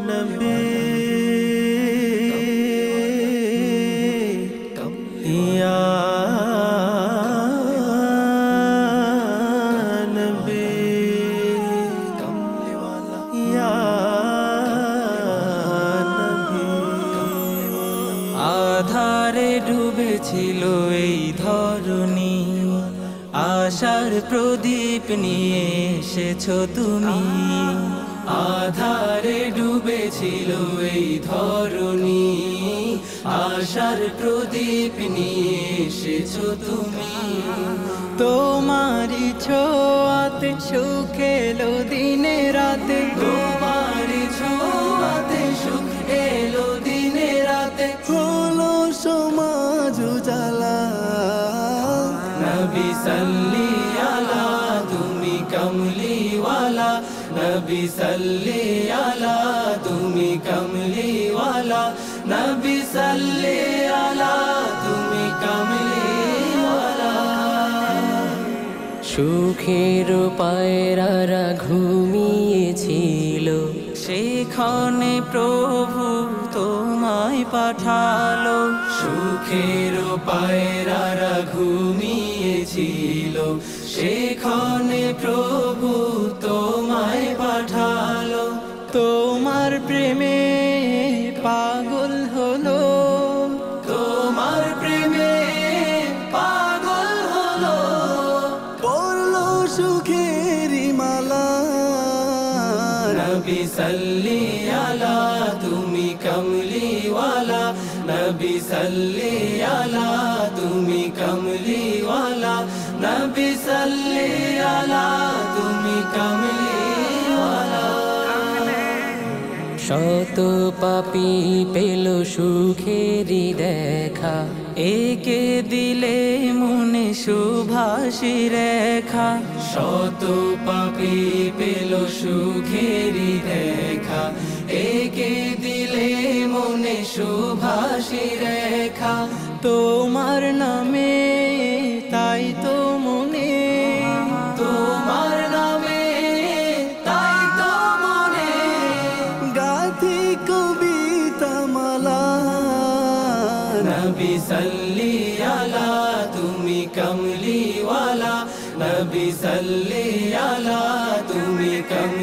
নবী ইয়া নবী ইয়া নবী। আধারে ডুবেছিল এই ধরণী, আশার প্রদীপ নিয়ে এসেছো তুমি। আধারে ডুবেছিল এই ধরণী, আশার প্রদীপ নিয়ে এসেছো তুমি। তোমারই ছোঁয়াতে সুখ এলো দিনে রাতে, তোমারই ছোঁয়াতে সুখ এলো দিনে রাতে। হলো সমাজ উজালা, নবী সাল্লি আলা তুমি কমলিওয়ালা, নবী সাল্লি আলা তুমি কমলিওয়ালা, নবী সাল্লি আলা তুমি কমলিওয়ালা। সুখের পায়রারা ঘুমিয়েছিল, সেখানে প্রভু তোমায় পাঠালো। সুখের পায়রারা ঘুমিয়েছিল, সেখানে প্রভু তোমায় পাঠালো। তোমার প্রেমে পাগল হলো, তোমার প্রেমে পাগল হলো। পড়লো সুখের মালা, নবী সাল্লি আলা তুমি কমলিওয়ালা, নবী সাল্লি আলা তুমি কমলিওয়ালা, নবী সাল্লি আলা তুমি কমলিওয়ালা। শত পাপী পেল সুখেরি দেখা, একে দিলে মনে সুভাষী রেখা। শত পাপী পেল সুখেরি দেখা, একে দিলে মনে সুভাষী রেখা। তোমার নামে তাই তো মনে, তোমার নামে তাই তো মনে গাথি কবিতা মালা। নবী সাল্লি আলা তুমি কমলিওয়ালা, নবী সাল্লি আলা তুমি কমলিওয়ালা।